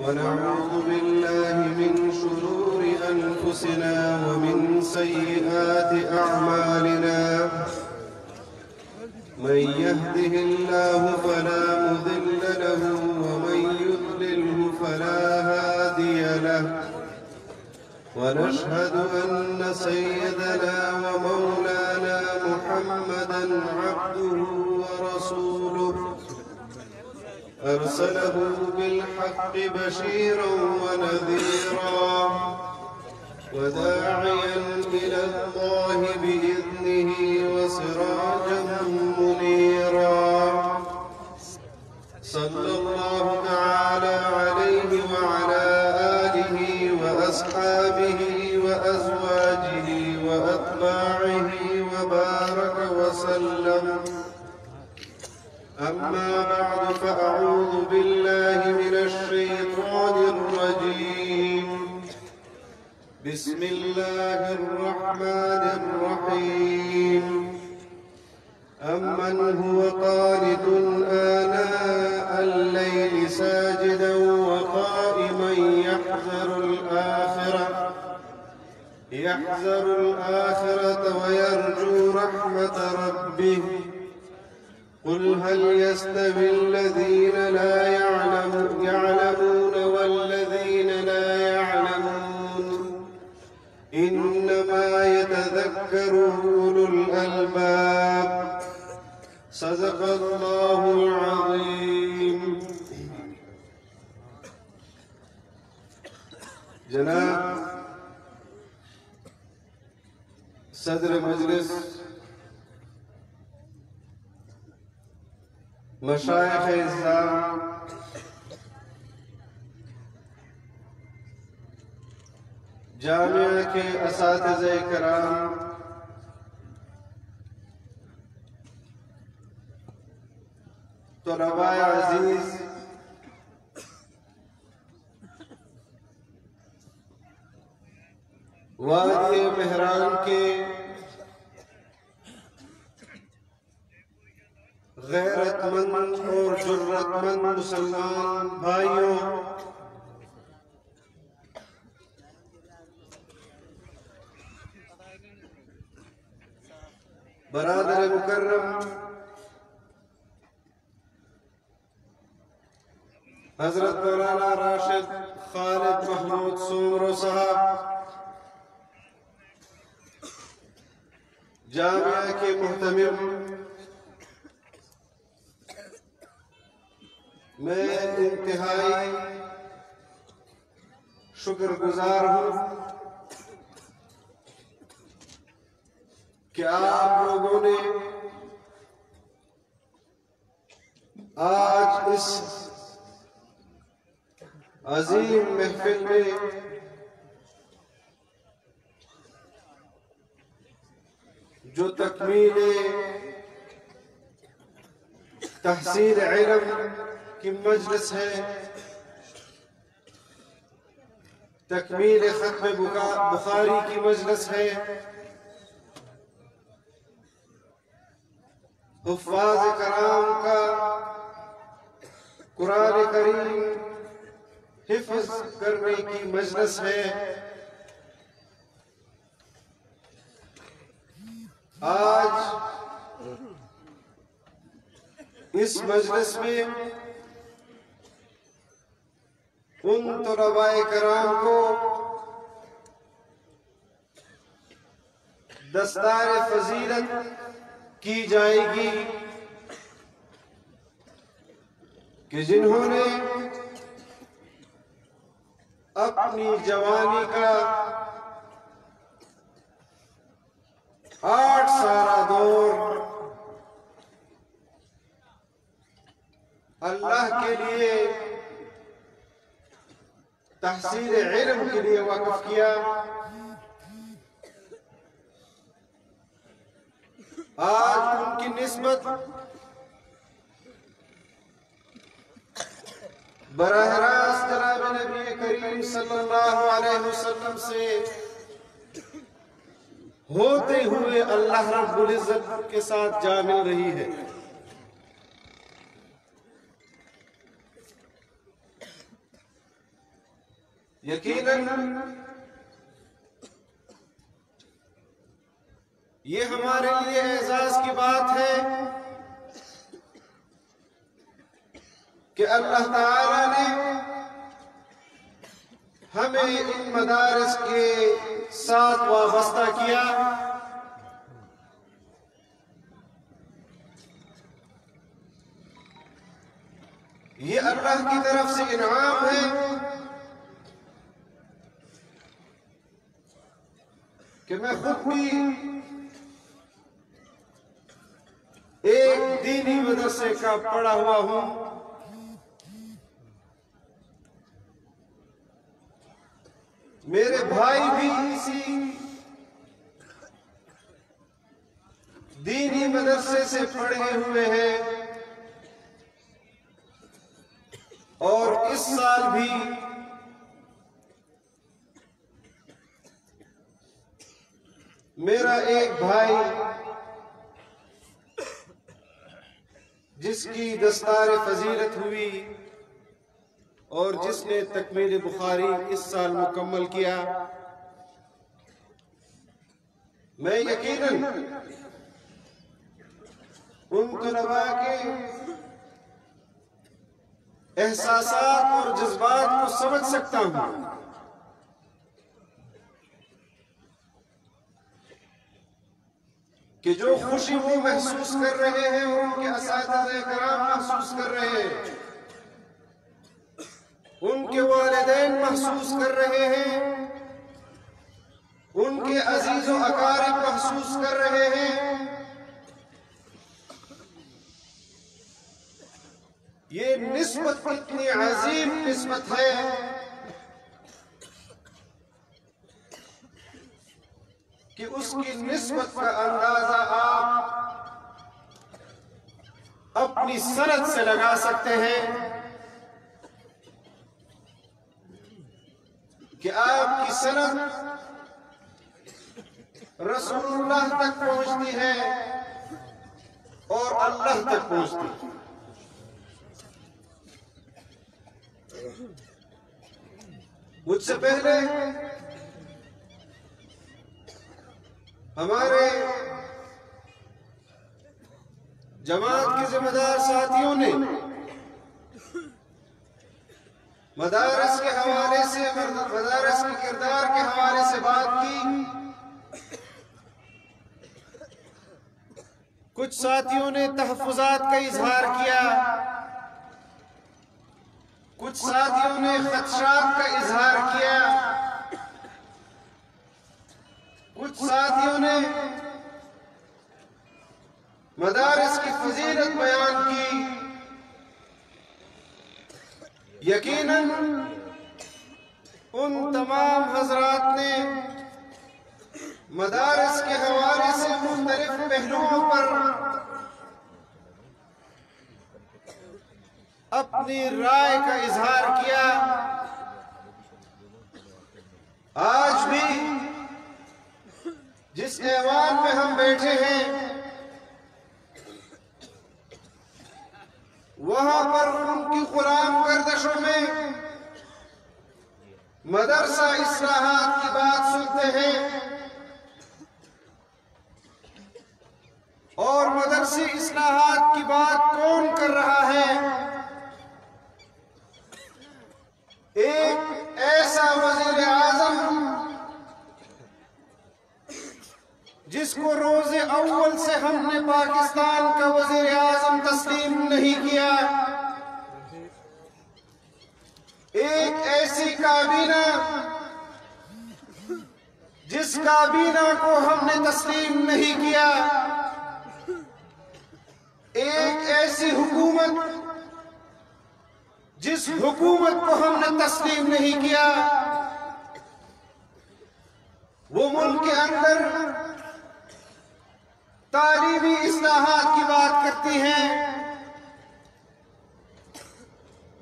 ونعوذ بالله من شرور أنفسنا ومن سيئات أعمالنا من يهده الله فلا مضل له ومن يضلله فلا هادي له ونشهد أن سيدنا ومولانا محمدًا عبده ورسوله أرسله بالحق بشيرًا ونذيرًا وداعيًا إلى الله بإذنه وسراجًا منيرًا صلى الله تعالى عليه وعلى آله وأصحابه وأزواجه وأتباعه وبارك وسلم أما بعد فأعوذ بالله من الشيطان الرجيم بسم الله الرحمن الرحيم أمن هو قانت آناء الليل ساجدا وقائما يحذر الآخرة ويرجو رحمة ربه قل هل يستوي الذين لا يعلمون والذين لا يعلمون إنما يتذكر أولو الألباب صدق الله العظيم. جناب صدر مجلس، مشائخ اسلام، جامعہ کے اساتذہ کرام، طلباء عزیز، وادی مہران کے غیرت مند اور جرت مند مسلمان بھائیوں، برادر مکرم حضرت مولانا راشد خالد محمود سومرو صاحب، جامعہ کے محتمم، میں انتہائی شکر گزار ہوں کہ آپ لوگوں نے آج اس عظیم محفل میں جو تکمیل تحصیل علم کی مجلس ہے، تکمیل ختم بخاری کی مجلس ہے، حفاظ کرام کا قرآن کریم حفظ کرنے کی مجلس ہے، آج اس مجلس میں ان طلباء کرام کو دستار فضیلت کی جائے گی کہ جنہوں نے اپنی جوانی کا 8 سالہ دور اللہ کے لیے تحصیل علم کے لیے وقف کیا، آج ان کی نسبت براہ راست جناب نبی کریم صلی اللہ علیہ وسلم سے ہوتے ہوئے اللہ رب العزت کے ساتھ جا مل رہی ہے۔ یقیناً یہ ہمارے لیے اعزاز کی بات ہے کہ اللہ تعالی نے ہمیں ان مدارس کے ساتھ وابستہ کیا. یہ اللہ کی طرف سے انعام ہے کہ میں خود بھی ایک دینی مدرسے کا پڑھا ہوا ہوں. میرے بھائی بھی اسی دینی مدرسے سے پڑھے ہوئے ہیں اور اس سال بھی میرا ایک بھائی جس کی دستار فضیلت ہوئی اور جس نے تکمیل بخاری اس سال مکمل کیا، میں یقیناً ان طلباء کے احساسات اور جذبات کو سمجھ سکتا ہوں کہ جو خوشی وہ محسوس کر رہے ہیں ان کے اساتذہ کرام محسوس کر رہے ہیں، ان کے والدین محسوس کر رہے ہیں، ان کے عزیز و اقارب محسوس کر رہے ہیں. یہ نسبت اتنی عظیم نسبت ہے کہ اس کی نسبت کا اندازہ آپ اپنی سند سے لگا سکتے ہیں کہ آپ کی سند رسول اللہ تک پہنچتی ہے اور اللہ تک پہنچتی ہے. مجھ سے پہلے ہمارے جماعت کے ذمہ دار ساتھیوں نے مدارس کے حوالے سے، مدارس کے کردار کے حوالے سے بات کی. کچھ ساتھیوں نے تحفظات کا اظہار کیا، کچھ ساتھیوں نے خدشات کا اظہار کیا، کچھ ساتھیوں نے مدارس کی فضیلت بیان کی. یقیناً ان تمام حضرات نے مدارس کے حوالے سے مختلف پہلوؤں پر اپنی رائے کا اظہار کیا. آج بھی جس ایوان میں ہم بیٹھے ہیں وہاں پر ان کی غلام گردشوں میں مدرسہ اصلاحات کی بات سنتے ہیں اور مدرسی اصلاحات کی بات کون کر رہا ہے؟ ایک ایسا وزیر اعظم جس کو روز اول سے ہم نے پاکستان کا وزیر اعظم تسلیم نہیں کیا، ایک ایسی کابینہ جس کابینہ کو ہم نے تسلیم نہیں کیا، ایک ایسی حکومت جس حکومت کو ہم نے تسلیم نہیں کیا، وہ ملک کے اندر تعلیمی اصلاحات کی بات کرتی ہیں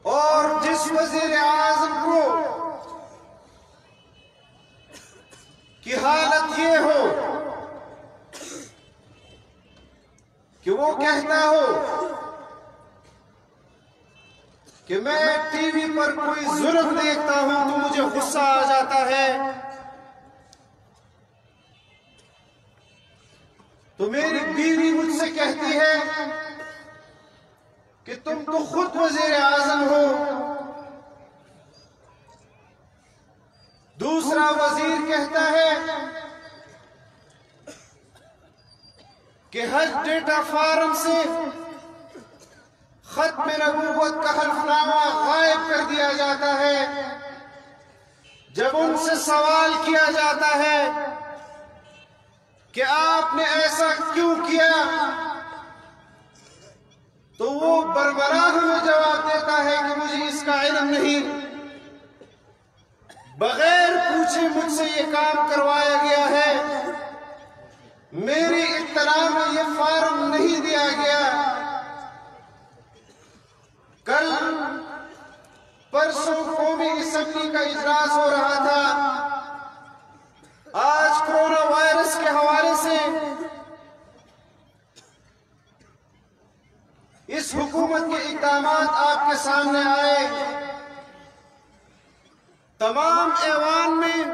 اور جس وزیر اعظم کو کی حالت یہ ہو کہ وہ کہتا ہو کہ میں ٹی وی پر کوئی ظلم دیکھتا ہوں تو مجھے مجھے غصہ آ جاتا ہے تو میری بیوی مجھ سے کہتی ہے کہ تم تو خود وزیر اعظم ہو. دوسرا وزیر کہتا ہے کہ حج ڈیٹا فارم سے ختم نبوت کا حلفنامہ غائب کر دیا جاتا ہے. جب ان سے سوال کیا جاتا ہے کہ آپ نے ایسا کیوں کیا تو وہ بربراہ ہمیں جواب دیتا ہے کہ مجھے اس کا علم نہیں. بغیر پوچھے مجھ سے یہ کام کروایا گیا ہے. میری اطلاع میں یہ فارم نہیں دیا گیا. کل پرسوں قومی اسمبلی کا اجلاس ہو رہا تھا. آج کورونا وائرس کے حوالے سے اس حکومت کے اقدامات آپ کے سامنے آئے. تمام ایوان میں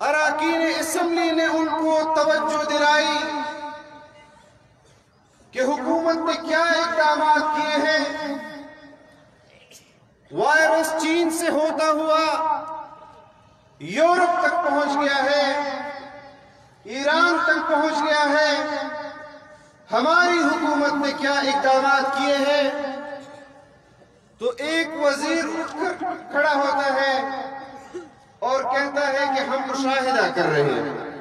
اراکین اسمبلی نے ان کو توجہ دلائی کہ حکومت نے کیا اقدامات کیے ہیں. وائرس چین سے ہوتا ہوا یورپ تک پہنچ گیا ہے, ایران تک پہنچ گیا ہے. ہماری حکومت نے کیا اقدامات کیے ہیں. تو ایک وزیر اٹھ کر کھڑا ہوتا ہے اور کہتا ہے کہ ہم مشاہدہ کر رہے ہیں.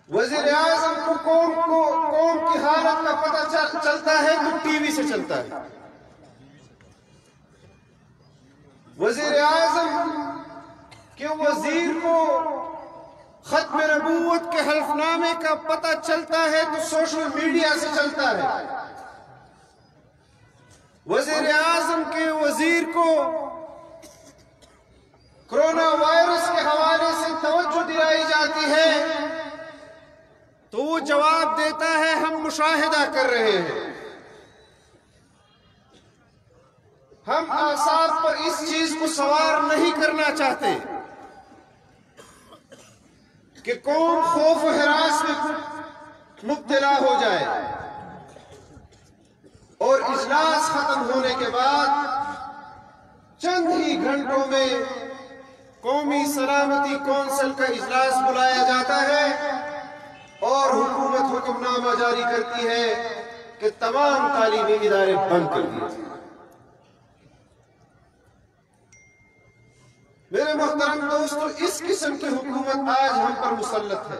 وزیر اعظم کو قوم کی حالت کا پتہ چلتا ہے تو ٹی وی سے چلتا ہے. وزیر اعظم کے وزیر کو ختم نبوت کے حلفنامے کا پتہ چلتا ہے تو سوشل میڈیا سے چلتا ہے. وزیر اعظم کے وزیر کو کورونا وائرس کے حوالے سے توجہ دلائی جاتی ہے تو وہ جواب دیتا ہے ہم مشاہدہ کر رہے ہیں. ہم اعصاب پر اس چیز کو سوار نہیں کرنا چاہتے کہ قوم خوف و ہراس میں مبتلا ہو جائے. اور اجلاس ختم ہونے کے بعد چند ہی گھنٹوں میں قومی سلامتی کونسل کا اجلاس بلایا جاتا ہے اور حکومت حکم نامہ جاری کرتی ہے کہ تمام تعلیمی ادارے بند کر دیے. میرے محترم دوستو, اس قسم کی حکومت آج ہم پر مسلط ہے.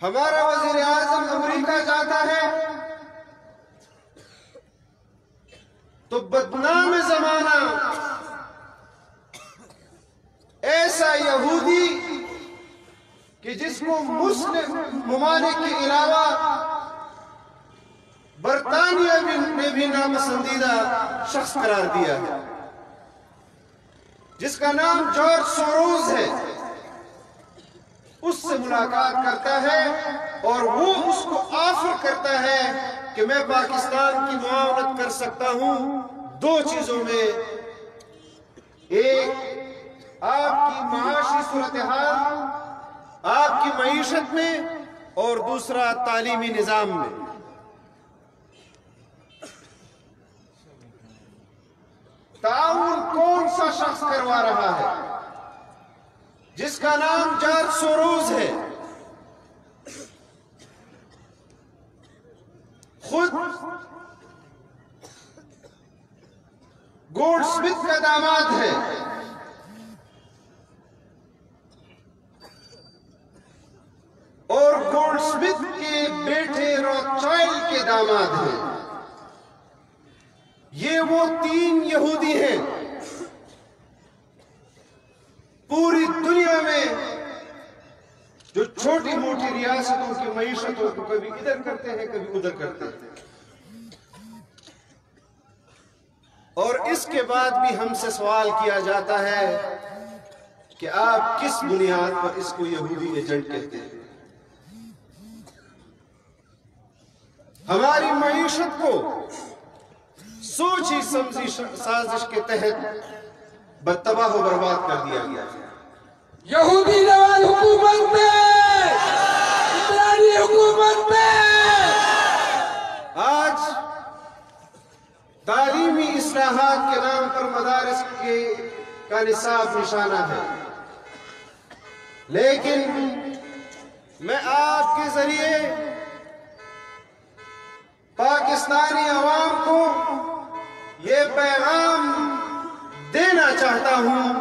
ہمارا وزیر اعظم امریکہ جاتا ہے تو بدنام زمانہ ایسا یہودی کہ جس کو مسلم ممالک کے علاوہ برطانیہ نے بھی ناپسندیدہ شخص قرار دیا ہے, جس کا نام جارج سوروز ہے, اس سے ملاقات کرتا ہے اور وہ اس کو آفر کرتا ہے کہ میں پاکستان کی معاونت کر سکتا ہوں دو چیزوں میں. ایک آپ کی معاشی صورتحال, آپ کی معیشت میں, اور دوسرا تعلیمی نظام میں. تعاون کون سا شخص کروا رہا ہے؟ جس کا نام جارج سوروز ہے. خود گولڈ سمتھ کا داماد ہے. اور گولڈ سمتھ کے بیٹے روتھشائلڈ کے داماد ہیں. یہ وہ تین یہودی ہیں پوری دنیا میں جو چھوٹی موٹی ریاستوں کی معیشتوں کو کبھی ادھر کرتے ہیں کبھی ادھر کرتے ہیں. اور اس کے بعد بھی ہم سے سوال کیا جاتا ہے کہ آپ کس بنیاد پر اس کو یہودی ایجنٹ کہتے ہیں. ہماری معیشت کو سوچی سمجھی سازش کے تحت بدتباہ و برباد کر دیا گیا. یہودی نواز حکومت میں، عمرانی حکومت میں آج تعلیمی اصلاحات کے نام پر مدارس کا نصاب نشانہ ہے، لیکن میں آپ کے ذریعے پاکستانی عوام کو یہ پیغام دینا چاہتا ہوں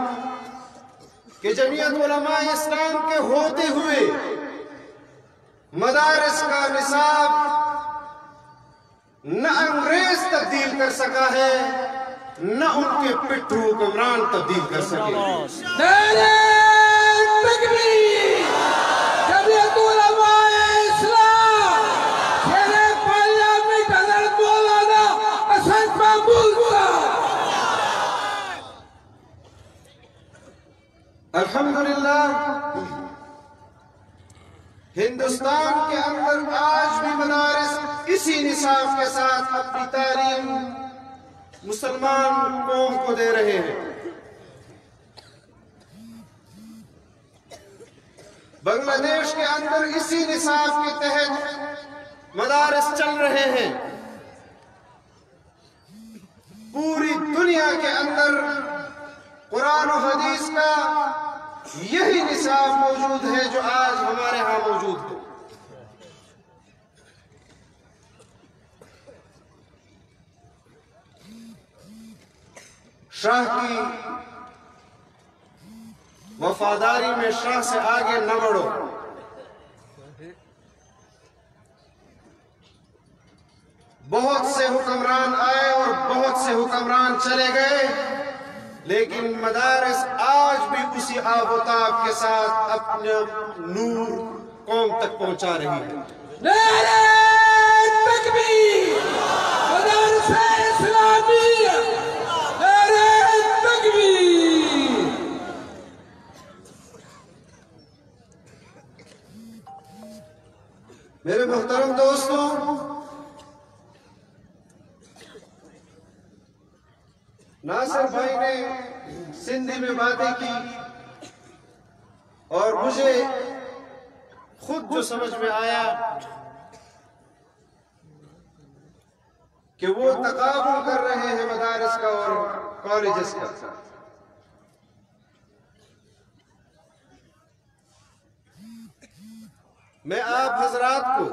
کہ جمعیت علماء اسلام کے ہوتے ہوئے مدارس کا نصاب نہ انگریز تبدیل کر سکا ہے، نہ ان کے پٹھو حکمران تبدیل کر سکے. نعرہ تکبیر! جمعیت علماء اسلام شیر پارلیمنٹ حضرت مولانا اسد محمود صاحب. الحمدللہ ہندوستان کے اندر آج بھی مدارس اسی نصاب کے ساتھ اپنی تعلیم مسلمان قوم کو دے رہے ہیں. بنگلہ دیش کے اندر اسی نصاب کے تحت مدارس چل رہے ہیں. پوری دنیا کے اندر قرآن و حدیث کا یہی نصاب موجود ہے جو آج ہمارے ہاں موجود ہے. شاہ کی وفاداری میں شاہ سے آگے نہ بڑھو. بہت سے حکمران آئے اور بہت سے حکمران چلے گئے، لیکن مدارس آج بھی اسی آب و تاب کے ساتھ اپنا نور قوم تک پہنچا رہی ہے. نعرہ تکبیر! مدارس اسلامیہ! نعرہ تکبیر! میرے محترم دوستوں، ناصر بھائی نے سندھی میں باتیں کی اور مجھے خود جو سمجھ میں آیا کہ وہ تقابل کر رہے ہیں مدارس کا اور کالجز کا. میں آپ حضرات کو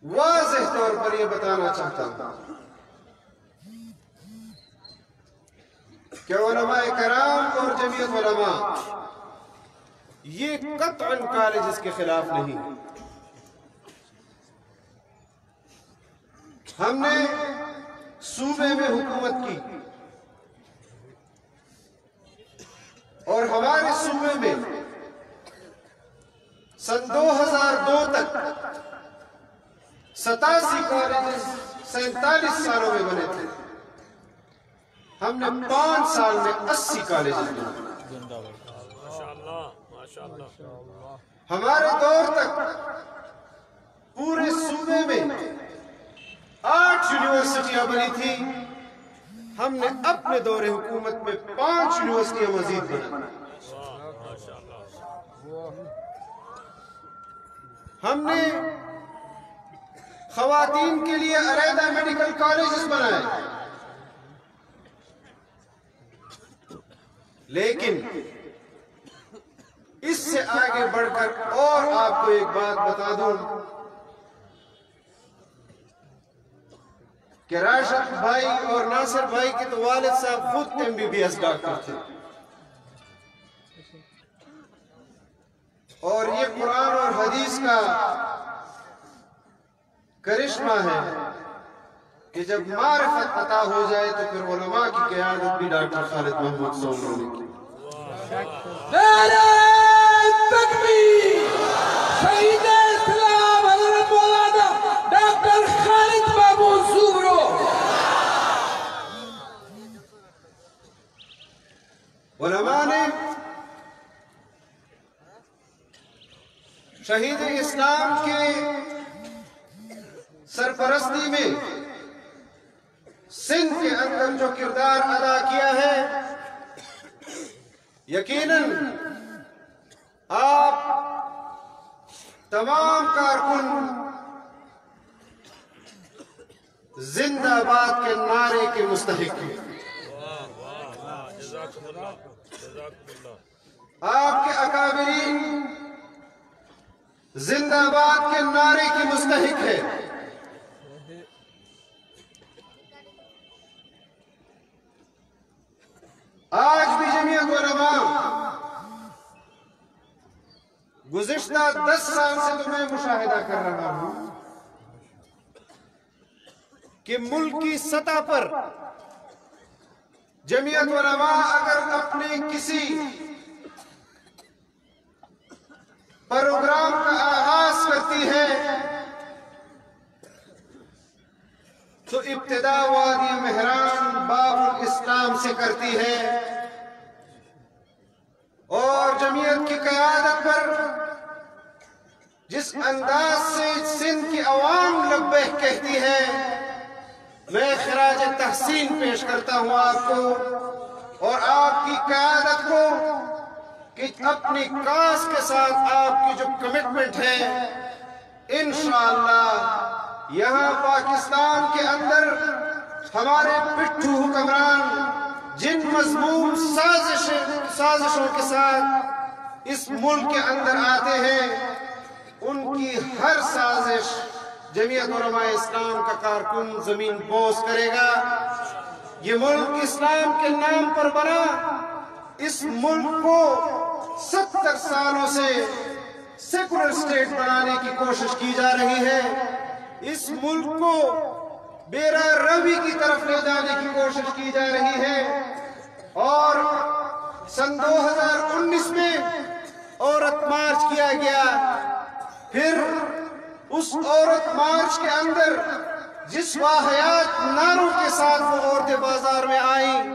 واضح طور پر یہ بتانا چاہتا ہوں کہ علماء کرام اور جمعیت علماء یہ قطعاً کالجز کے خلاف نہیں. ہم نے صوبے میں حکومت کی اور ہمارے صوبے میں سن 2002 تک 87 کالجز 47 سالوں میں بنے تھے. ہم نے 5 سال میں 80 کالجز بنائے. ہمارے دور تک پورے صوبے میں 8 یونیورسٹیاں بنی تھی. ہم نے اپنے دور حکومت میں 5 یونیورسٹیاں مزید بنائیں. ہم نے خواتین کے لیے علیحدہ میڈیکل کالجز بنائے. لیکن اس سے آگے بڑھ کر اور آپ کو ایک بات بتا دوں کہ راشد بھائی اور ناصر بھائی کے تو والد صاحب خود MBBS ڈاکٹر تھے، اور یہ قرآن اور حدیث کا کرشمہ ہے کہ جب معرفت عطا ہو جائے تو پھر علماء کی قیادت بھی ڈاکٹر خالد محمود سومرو نے کی. نعرہ تکبیر! شہید اسلام حضرت مولانا ڈاکٹر خالد محمود سومرو. علماء نے شہید اسلام کے سرپرستی میں سندھ کے اندر جو کردار ادا کیا ہے، یقیناً آپ تمام کارکن زندہ باد کے نعرے کے مستحق ہیں۔ آپ کے اکابرین زندہ باد کے نعرے کی مستحق ہے۔ آج بھی جمعیت علماء گزشتہ 10 سال سے تو میں مشاہدہ کر رہا ہوں کہ ملک کی سطح پر جمعیت علماء اگر اپنے کسی پروگرام کا آغاز کرتی ہے تو ابتدا وادی مہران باب الاسلام سے کرتی ہے، اور جمعیت کی قیادت پر جس انداز سے سندھ کی عوام لبیک کہتی ہے، میں خراج تحسین پیش کرتا ہوں آپ کو اور آپ کی قیادت کو کہ اپنی کاس کے ساتھ آپ کی جو کمٹمنٹ ہے، انشاءاللہ یہاں پاکستان کے اندر ہمارے پٹھو حکمران جن مذموم سازشوں کے ساتھ اس ملک کے اندر آتے ہیں، ان کی ہر سازش جمعیت علماء اسلام کا کارکن زمین بوس کرے گا۔ یہ ملک اسلام کے نام پر بنا، اس ملک کو 70 سالوں سے سیکولر سٹیٹ بنانے کی کوشش کی جا رہی ہے، اس ملک کو بیرا روی کی طرف لے جانے کی کوشش کی جا رہی ہے، اور سن 2019 میں عورت مارچ کیا گیا۔ پھر اس عورت مارچ کے اندر جس واحیات نعروں کے ساتھ وہ عورتیں بازار میں آئیں،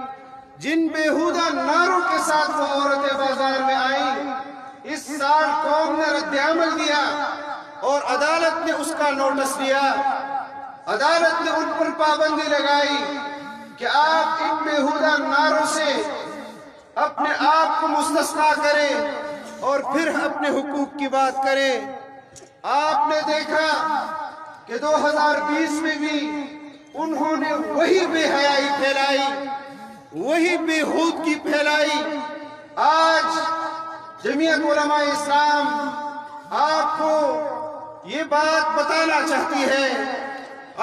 جن بیہودہ نعروں کے ساتھ وہ عورتیں بازار میں آئیں، اس سال قوم نے رد عمل دیا اور عدالت نے اس کا نوٹس لیا۔ عدالت نے ان پر پابندی لگائی کہ آپ ان بیہودہ نعروں سے اپنے آپ کو مستثنیٰ کریں اور پھر اپنے حقوق کی بات کریں۔ آپ نے دیکھا کہ 2020 میں بھی انہوں نے وہی بے حیائی پھیلائی، وہی بےہودگی پھیلائی۔ آج جمعیت علماء اسلام آپ کو یہ بات بتانا چاہتی ہے،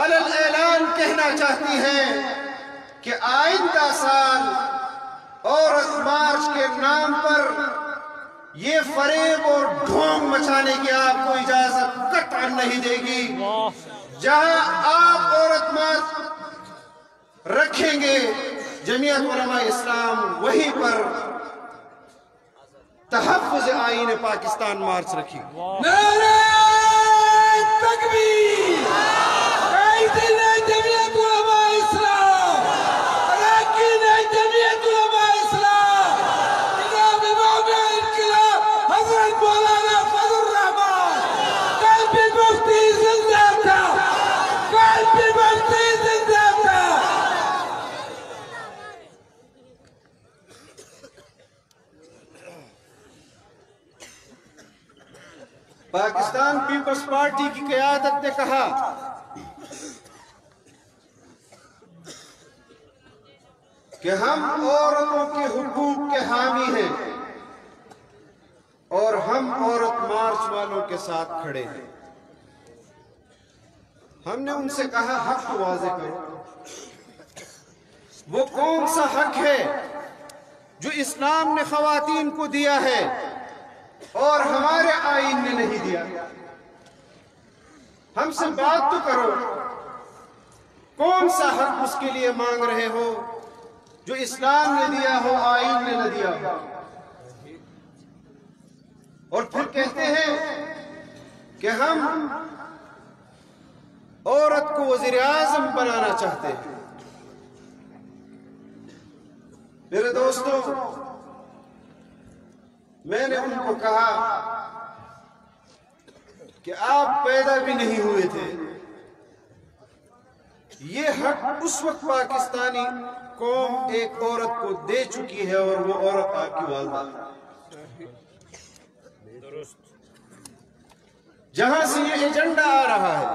علل اعلان کہنا چاہتی ہے کہ آئندہ سال عورت مارچ کے نام پر یہ فریب اور ڈھونگ مچانے کی آپ کو اجازت قطعاً نہیں دے گی۔ جہاں آپ عورت مارچ رکھیں گے، جمعیت علماء اسلام وہیں پر تحفظ آئین پاکستان مارچ رکھی۔ نعرہ تکبیر! قائدین جمعیت علماء اسلام، اراکین جمعیت علماء اسلام، جناب امام انقلاب حضرت مولانا فضل الرحمان، قلبی مفتی زندہ تھا، قلبی مفتی زندہ تھا۔ پاکستان پیپلز پارٹی کی قیادت نے کہا کہ ہم عورتوں کے حقوق کے حامی ہیں اور ہم عورت مارچ والوں کے ساتھ کھڑے ہیں۔ ہم نے ان سے کہا حق کو واضح کرو، وہ کون سا حق ہے جو اسلام نے خواتین کو دیا ہے اور ہمارے آئین نے نہیں دیا؟ ہم سے بات تو کرو، کون سا حق اس کے لیے مانگ رہے ہو جو اسلام نے دیا ہو، آئین نے نہ دیا ہو؟ اور پھر کہتے ہیں کہ ہم عورت کو وزیر اعظم بنانا چاہتے ہیں۔ میرے دوستوں، میں نے ان کو کہا کہ آپ پیدا بھی نہیں ہوئے تھے. یہ حق اس وقت پاکستانی قوم ایک عورت کو دے چکی ہے اور وہ عورت آپ کی والدہ ہے. جہاں سے یہ ایجنڈا آ رہا ہے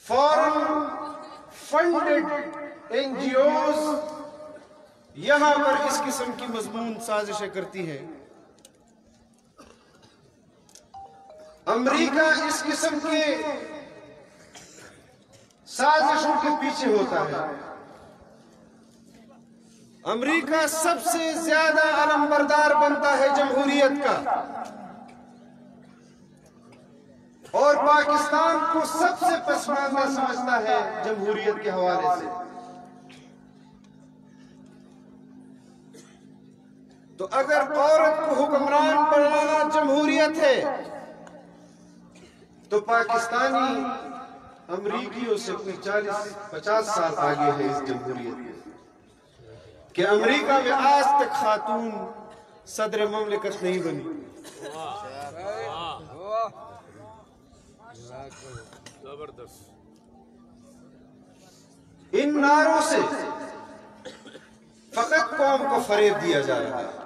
foreign funded N G Os یہاں پر اس قسم کی مضمون سازشیں کرتی ہے. امریکہ اس قسم کے سازشوں کے پیچھے ہوتا ہے. امریکہ سب سے زیادہ علمبردار بنتا ہے جمہوریت کا اور پاکستان کو سب سے پسماندہ سمجھتا ہے جمہوریت کے حوالے سے. تو اگر عورت کو حکمران بنانا جمہوریت ہے تو پاکستانی امریکیوں سے کوئی 40-50 سال آگے ہے اس جمہوریت میں کہ امریکہ میں آج تک خاتون صدر مملکت نہیں بنی. ان نعروں سے فقط قوم کو فریب دیا جا رہا ہے.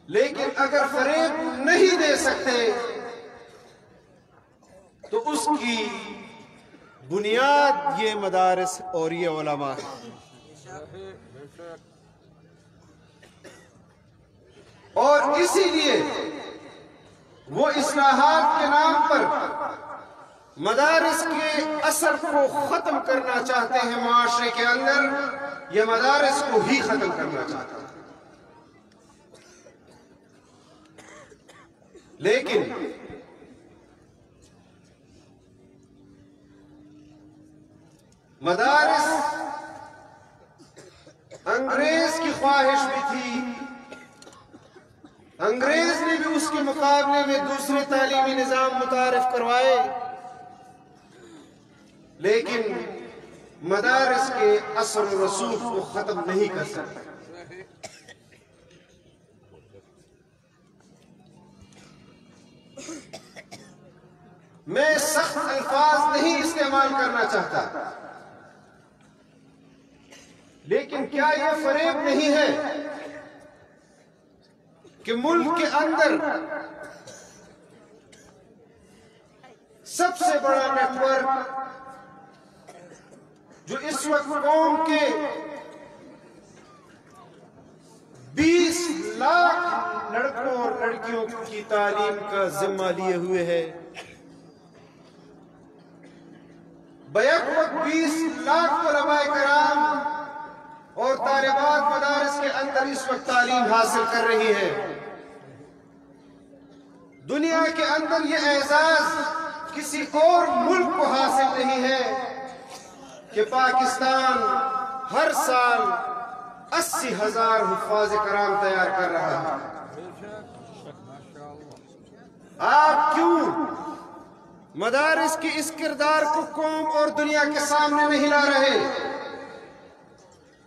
لیکن اگر فریب نہیں دے سکتے تو اس کی بنیاد یہ مدارس اور یہ علماء ہے. اور اسی لیے وہ اصلاحات کے نام پر مدارس کے اثر کو ختم کرنا چاہتے ہیں. معاشرے کے اندر یہ مدارس کو ہی ختم کرنا چاہتے ہیں. لیکن مدارس انگریز کی خواہش بھی تھی. انگریز نے بھی اس کے مقابلے میں دوسرے تعلیمی نظام متعارف کروائے لیکن مدارس کے اثر و رسوخ کو ختم نہیں کر سکتے. میں سخت الفاظ نہیں استعمال کرنا چاہتا لیکن کیا یہ فریب نہیں ہے کہ ملک کے اندر سب سے بڑا نیٹ ورک جو اس وقت قوم کے 20 لاکھ لڑکوں اور لڑکیوں کی تعلیم کا ذمہ لیے ہوئے ہے بیک وقت 20 لاکھ طلباء کرام اور طالبات مدارس کے اندر اس وقت تعلیم حاصل کر رہی ہے. دنیا کے اندر یہ اعزاز کسی اور ملک کو حاصل نہیں ہے کہ پاکستان ہر سال 80,000 حفاظ کرام تیار کر رہا ہے. آپ کیوں مدارس کی اس کردار کو قوم اور دنیا کے سامنے نہیں لا رہے؟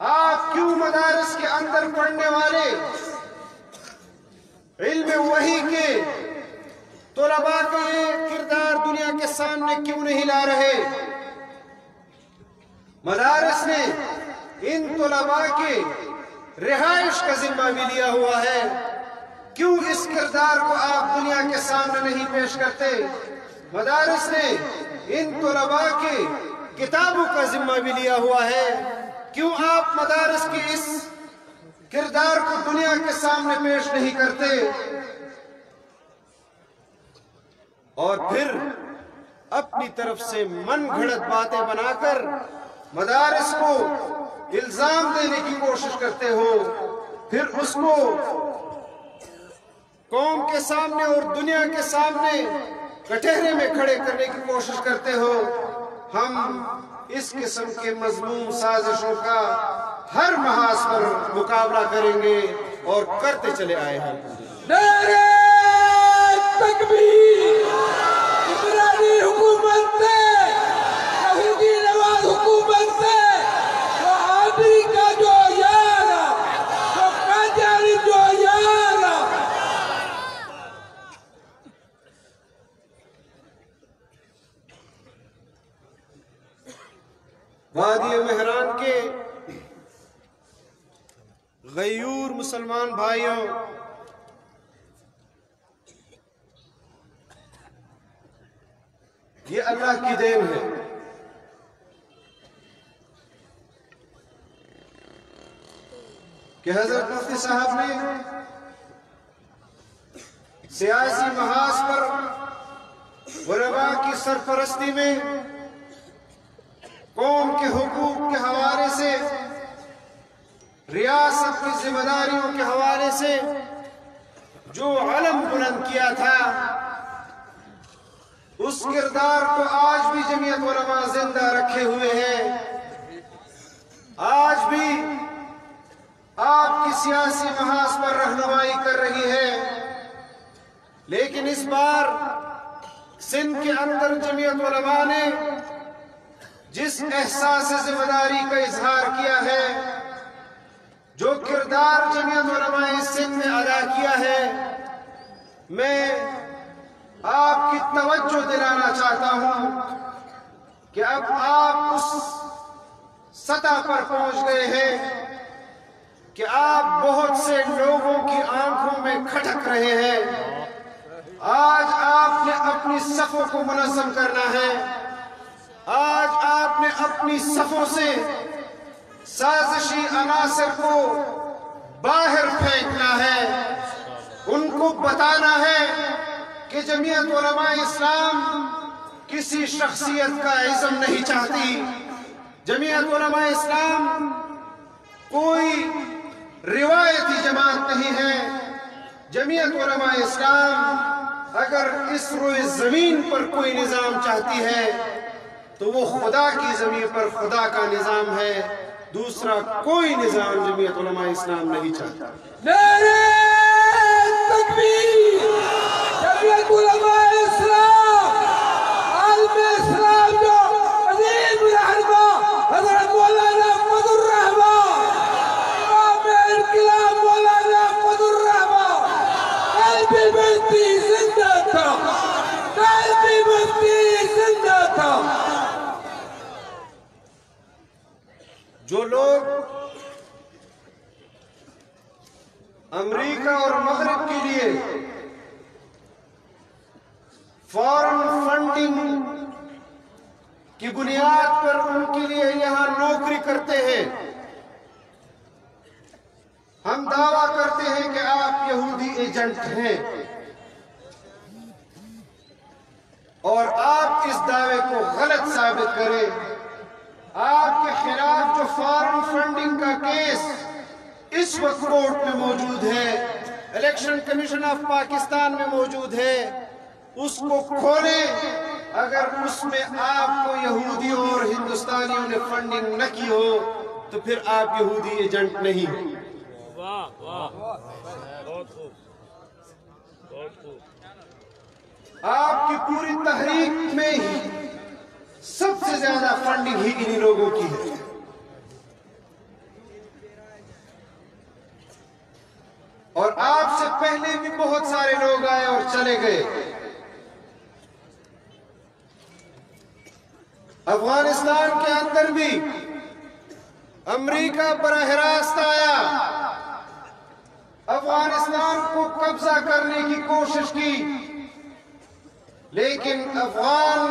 آپ کیوں مدارس کے اندر پڑھنے والے علم وحی کے طلباء کا یہ کردار دنیا کے سامنے کیوں نہیں لا رہے؟ مدارس نے ان طلباء کے رہائش کا ذمہ بھی لیا ہوا ہے، کیوں اس کردار کو آپ دنیا کے سامنے نہیں پیش کرتے؟ مدارس نے ان طلباء کے کتابوں کا ذمہ بھی لیا ہوا ہے، کیوں آپ مدارس کی اس کردار کو دنیا کے سامنے پیش نہیں کرتے؟ اور پھر اپنی طرف سے من گھڑت باتیں بنا کر مدارس کو الزام دینے کی کوشش کرتے ہو، پھر اس کو قوم کے سامنے اور دنیا کے سامنے کٹہرے میں کھڑے کرنے کی کوشش کرتے ہو. ہم اس قسم کے مضمون سازشوں کا ہر محاذ پر مقابلہ کریں گے اور کرتے چلے آئے ہیں. نعرہ تکبیر! عمرانی حکومت سے، یہودی نواز حکومت سے، جو امریکہ جو یار، جو قادیانی جو غیور مسلمان بھائیوں، یہ اللہ کی دین ہے کہ حضرت مفتی صاحب نے سیاسی محاذ پر علماء کی سرپرستی میں قوم کے حقوق کے حوالے سے، ریاست کی ذمہ داریوں کے حوالے سے جو علم بلند کیا تھا، اس کردار کو آج بھی جمعیت علماء زندہ رکھے ہوئے ہے۔ آج بھی آپ کی سیاسی محاذ پر رہنمائی کر رہی ہے، لیکن اس بار سندھ کے اندر جمعیت علماء نے جس احساس ذمہ داری کا اظہار کیا ہے، جو کردار جمعیت علماء سندھ نے ادا کیا ہے، میں آپ کی توجہ دلانا چاہتا ہوں کہ اب آپ اس سطح پر پہنچ گئے ہیں کہ آپ بہت سے لوگوں کی آنکھوں میں کھٹک رہے ہیں۔ آج آپ نے اپنی صفوں کو منظم کرنا ہے، آج آپ نے اپنی صفوں سے سازشی عناصر کو باہر پھینکنا ہے، ان کو بتانا ہے کہ جمعیت علماء اسلام کسی شخصیت کا عزم نہیں چاہتی، جمعیت علماء اسلام کوئی روایتی جماعت نہیں ہے۔ جمعیت علماء اسلام اگر اس روئے زمین پر کوئی نظام چاہتی ہے تو وہ خدا کی زمین پر خدا کا نظام ہے، دوسرا کوئی نظام جمعیت علماء اسلام نہیں چاہتا۔ نعرہ تکبیر! جمعیت علماء اسلام، عالم اسلام جو عظیم رہنما حضرت مولانا احمد الرحمن، امام انقلاب مولانا احمد الرحمن، قلبی مفتی زندہ تھا، قلبی مفتی زندہ تھا۔ جو لوگ امریکہ اور مغرب کے لیے فارن فنڈنگ کی بنیاد پر ان کے لیے یہاں نوکری کرتے ہیں، ہم دعویٰ کرتے ہیں کہ آپ یہودی ایجنٹ ہیں، اور آپ اس دعوے کو غلط ثابت کریں۔ آپ کے خلاف جو فارن فنڈنگ کا کیس اس وقت کورٹ میں موجود ہے، الیکشن کمیشن آف پاکستان میں موجود ہے، اس کو کھولیں۔ اگر اس میں آپ کو یہودیوں اور ہندوستانیوں نے فنڈنگ نہ کی ہو تو پھر آپ یہودی ایجنٹ نہیں ہیں۔ آپ کی پوری تحریک میں ہی سب سے زیادہ فنڈنگ ہی انہی لوگوں کی ہے۔ اور آپ سے پہلے بھی بہت سارے لوگ آئے اور چلے گئے۔ افغانستان کے اندر بھی امریکہ براہ راست آیا، افغانستان کو قبضہ کرنے کی کوشش کی، لیکن افغان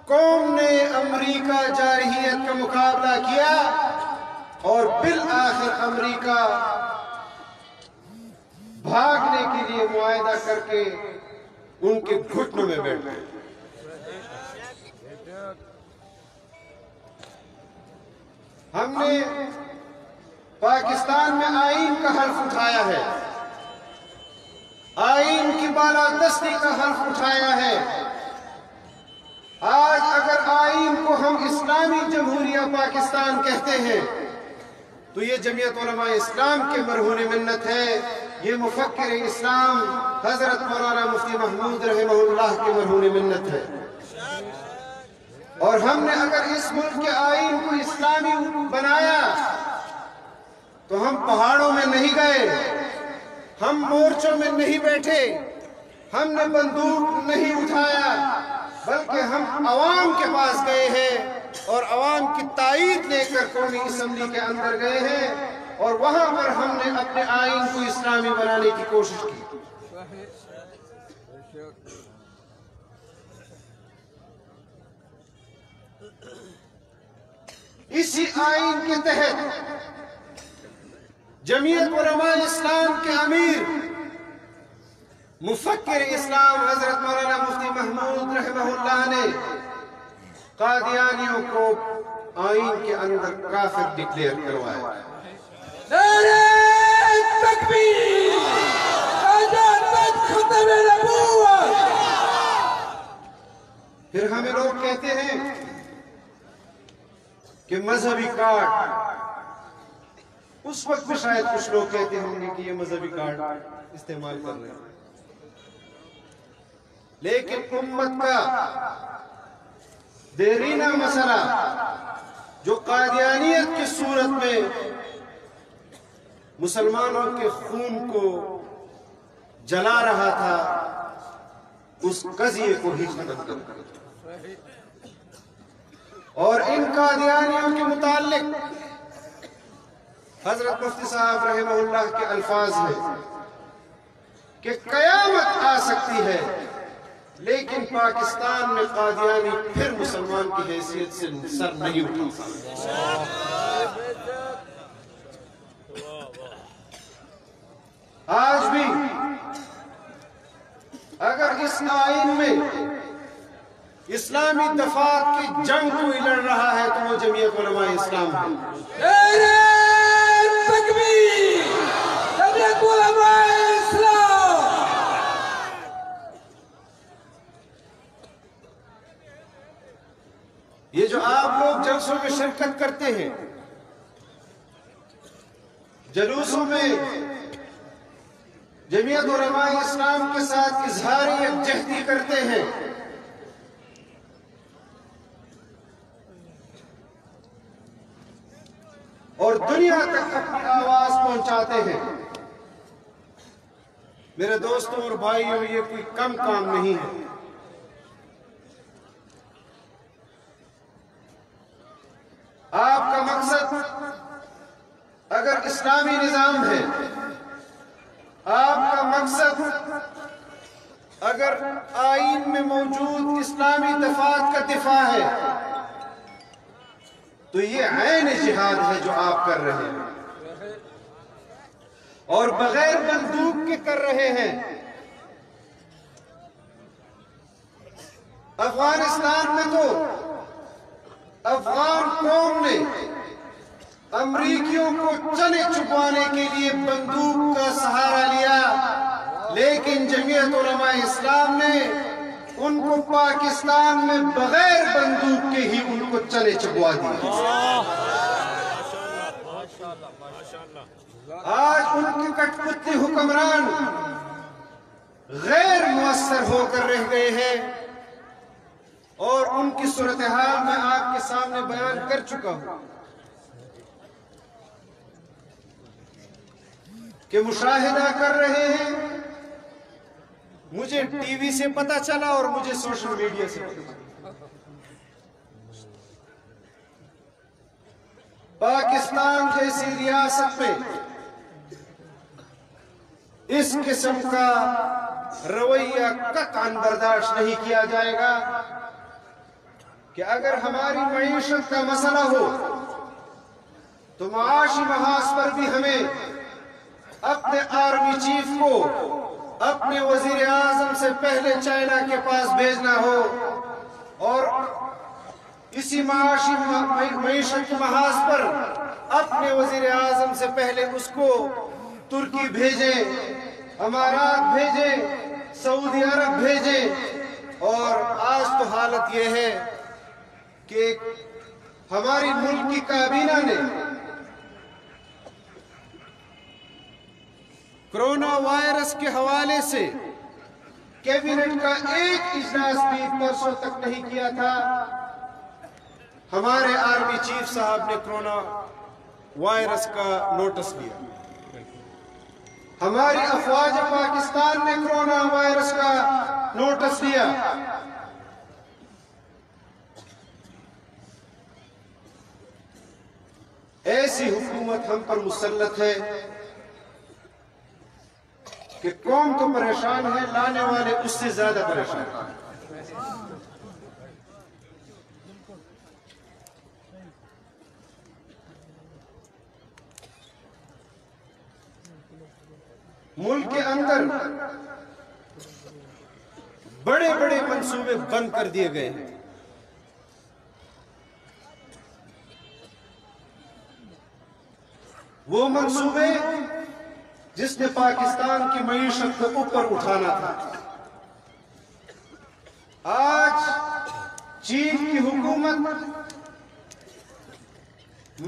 قوم نے امریکہ جارحیت کا مقابلہ کیا اور بالآخر امریکہ بھاگنے کے لیے معاہدہ کر کے ان کے گھٹنوں میں بیٹھ گئے۔ ہم نے پاکستان میں آئین کا حلف اٹھایا ہے، آئین کی بالادستی کا حلف اٹھایا ہے۔ آج اگر آئین کو ہم اسلامی جمہوریہ پاکستان کہتے ہیں تو یہ جمعیت علماء اسلام کے مرہون منت ہے، یہ مفکر اسلام حضرت مولانا مفتی محمود رحمہ اللہ کے مرہون منت ہے۔ اور ہم نے اگر اس ملک کے آئین کو اسلامی بنایا تو ہم پہاڑوں میں نہیں گئے، ہم مورچوں میں نہیں بیٹھے، ہم نے بندوق نہیں اٹھایا، بلکہ ہم عوام کے پاس گئے ہیں اور عوام کی تائید لے کر قومی اسمبلی کے اندر گئے ہیں اور وہاں پر ہم نے اپنے آئین کو اسلامی بنانے کی کوشش کی. اسی آئین کے تحت جمعیت علماء اسلام کے امیر مفکر اسلام حضرت مولانا مفتی محمود رحمہ اللہ نے قادیانیوں کو آئین کے اندر کافر ڈکلیئر کروایا. نعرہ تکبیر، اجازت ختم نبوت. پھر ہمیں لوگ کہتے ہیں کہ مذہبی کارڈ، اس وقت بھی شاید کچھ لوگ کہتے ہوں گے کہ یہ مذہبی کارڈ استعمال کر رہے ہیں، لیکن امت کا دیرینہ مسئلہ جو قادیانیت کی صورت میں مسلمانوں کے خون کو جلا رہا تھا، اس قضیے کو ہی ختم کر. اور ان قادیانیوں کے متعلق حضرت مفتی صاحب رحمہ اللہ کے الفاظ ہیں کہ قیامت آ سکتی ہے لیکن پاکستان میں قادیانی پھر مسلمان کی حیثیت سے سر نہیں اٹھا سکتا. آج بھی اگر اس آئین میں اسلامی دفاع کی جنگ کوئی لڑ رہا ہے تو وہ جمعیت علماء اسلام ہے. نعرہ تکبیر، جمعیت علماء اسلام. یہ جو آپ لوگ جلسوں میں شرکت کرتے ہیں، جلوسوں میں جمعیت علماء اسلام کے ساتھ اظہار یکجہتی کرتے ہیں، اور دنیا تک اپنی آواز پہنچاتے ہیں، میرے دوستوں اور بھائیوں یہ کوئی کم کام نہیں ہے. آپ کا مقصد اگر اسلامی نظام ہے، آپ کا مقصد اگر آئین میں موجود اسلامی دفعات کا دفاع ہے تو یہ عین جہاد ہے جو آپ کر رہے ہیں، اور بغیر بندوق کے کر رہے ہیں. افغانستان میں تو افغان قوم نے امریکیوں کو چنے چھپانے کے لیے بندوق کا سہارا لیا، لیکن جمعیت علماء اسلام نے ان کو پاکستان میں بغیر بندوق کے ہی ان کو چنے چھپوا دیے. آج ان کے کٹ پتلی حکمران غیر مؤثر ہو کر رہ گئے ہیں، اور ان کی صورتحال میں آپ کے سامنے بیان کر چکا ہوں کہ مشاہدہ کر رہے ہیں. مجھے ٹی وی سے پتہ چلا اور مجھے سوشل میڈیا سے پتہ چلا. پاکستان جیسی ریاست میں اس قسم کا رویہ قطعاً برداشت نہیں کیا جائے گا کہ اگر ہماری معیشت کا مسئلہ ہو تو معاشی محاذ پر بھی ہمیں اپنے آرمی چیف کو اپنے وزیر اعظم سے پہلے چائنا کے پاس بھیجنا ہو، اور اسی معاشی معیشت کے محاذ پر اپنے وزیر اعظم سے پہلے اس کو ترکی بھیجیں، امارات بھیجیں، سعودی عرب بھیجیں. اور آج تو حالت یہ ہے کہ ہماری ملک کی کابینہ نے کرونا وائرس کے حوالے سے کیبنٹ کا ایک اجلاس بھی پرسوں تک نہیں کیا تھا. ہمارے آرمی چیف صاحب نے کرونا وائرس کا نوٹس لیا، ہماری افواج پاکستان نے کرونا وائرس کا نوٹس لیا. ایسی حکومت ہم پر مسلط ہے کہ قوم تو پریشان ہے، لانے والے اس سے زیادہ پریشان ہیں۔ ملک کے اندر بڑے بڑے منصوبے بند کر دیے گئے ہیں۔ وہ منصوبے جس نے پاکستان کی معیشت کو اوپر اٹھانا تھا، آج چین کی حکومت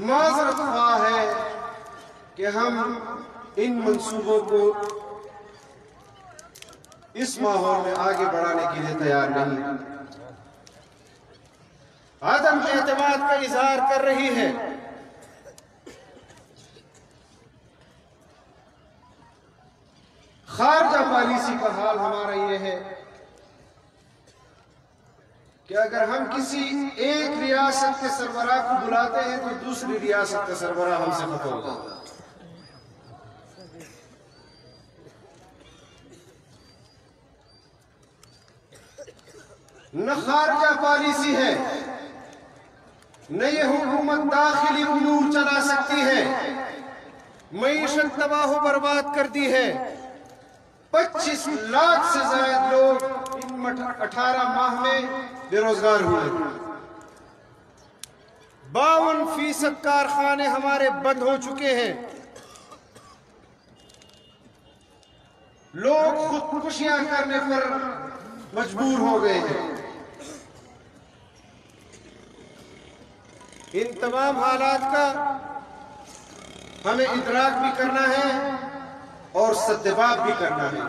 معذرت خواہ ہے کہ ہم ان منصوبوں کو اس ماحول میں آگے بڑھانے کے لیے تیار نہیں، عدم اعتماد کا اظہار کر رہی ہے۔ خارجہ پالیسی کا حال ہمارا یہ ہے کہ اگر ہم کسی ایک ریاست کے سربراہ کو بلاتے ہیں تو دوسری ریاست کا سربراہ ہم سے خفا ہوتا ہے۔ نہ خارجہ پالیسی ہے، نہ یہ حکومت داخلی امور چلا سکتی ہے، معیشت تباہ و برباد کر دی ہے۔ 25 لاکھ سے زائد لوگ 18 ماہ میں بے روزگار ہوئے، 52% کارخانے ہمارے بند ہو چکے ہیں، لوگ خودکشیاں کرنے پر مجبور ہو گئے ہیں۔ ان تمام حالات کا ہمیں ادراک بھی کرنا ہے اور سدباب بھی کرنا ہے۔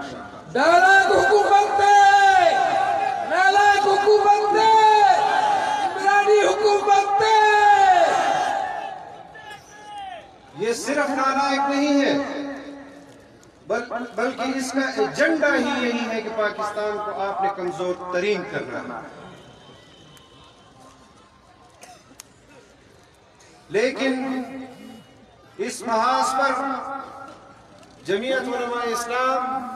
نالائق حکومت ہے، نالائق حکومت ہے، عمرانی حکومت ہے۔ یہ صرف نالائق نہیں ہے بلکہ اس کا ایجنڈا ہی یہی ہے کہ پاکستان کو آپ نے کمزور ترین کرنا ہے۔ لیکن اس محاذ پر جمعیت علماء اسلام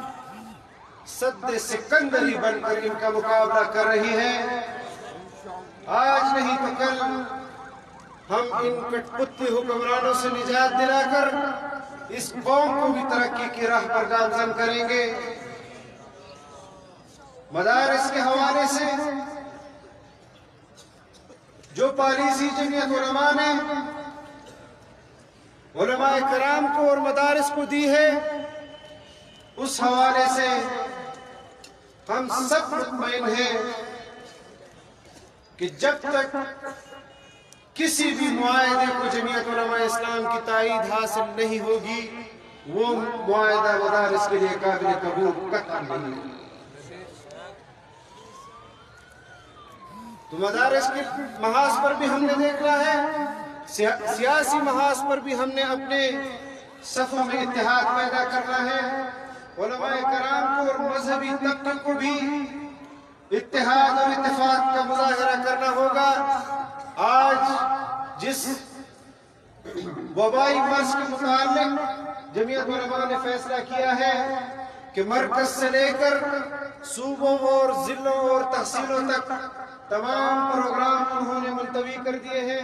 سد سکندری بن کر ان کا مقابلہ کر رہی ہے۔ آج نہیں تو کل ہم ان کٹ پتی حکمرانوں سے نجات دلا کر اس قوم کو بھی ترقی کی راہ پر گامزن کریں گے۔ مدارس کے حوالے سے جو پالیسی جمعیت علماء نے علماء کرام کو اور مدارس کو دی ہے، اس حوالے سے ہم سب مطمئن ہیں کہ جب تک کسی بھی معاہدے کو جمعیت علماء اسلام کی تائید حاصل نہیں ہوگی، وہ معاہدہ مدارس کے لیے قابل قبول قطعاً نہیں ہے۔ تو مدارس کے محاذ پر بھی ہم نے دیکھنا ہے، سیاسی محاذ پر بھی ہم نے اپنے صفوں میں اتحاد پیدا کرنا ہے، علماء کرام کو اور مذہبی طبقے کو بھی اتحاد اور اتفاق کا مظاہرہ کرنا ہوگا۔ آج جس وبائی مرض کے متعلق جمعیت علماء نے فیصلہ کیا ہے کہ مرکز سے لے کر صوبوں اور ضلعوں اور تحصیلوں تک تمام پروگرام انہوں نے ملتوی کر دیے ہیں۔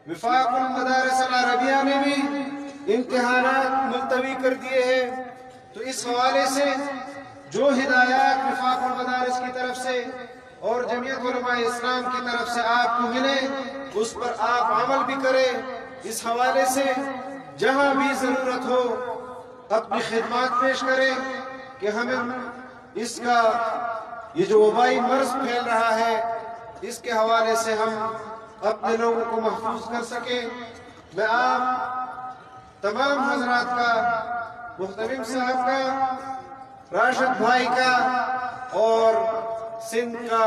وفاق المدارس العربیہ نے بھی امتحانات ملتوی کر دیے ہیں۔ تو اس حوالے سے جو ہدایات وفاق المدارس کی طرف سے اور جمعیت علماء اسلام کی طرف سے آپ کو ملے، اس پر آپ عمل بھی کریں۔ اس حوالے سے جہاں بھی ضرورت ہو اپنی خدمات پیش کریں کہ ہمیں اس کا یہ جو وبائی مرض پھیل رہا ہے اس کے حوالے سے ہم اپنے لوگوں کو محفوظ کر سکیں۔ میں آپ تمام حضرات کا، محترم صاحب کا، راشد بھائی کا اور سندھ کا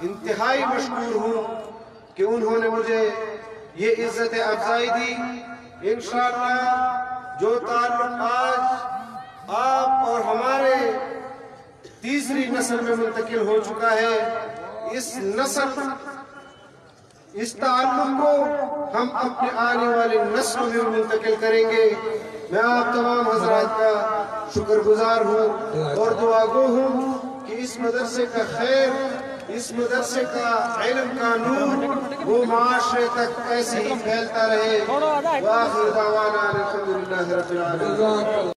انتہائی مشکور ہوں کہ انہوں نے مجھے یہ عزت افزائی دی۔ انشاءاللہ جو تعلق آج آپ اور ہمارے تیسری نسل میں منتقل ہو چکا ہے، اس تعلق کو ہم اپنے آنے والی نسلوں میں منتقل کریں گے۔ میں آپ تمام حضرات کا شکر گزار ہوں اور دعا گو ہوں کہ اس مدرسے کا خیر، اس مدرسے کا علم کا نور وہ معاشرے تک ایسے ہی پھیلتا رہے۔ وآخر دعوانا الحمدللہ رب العالمین۔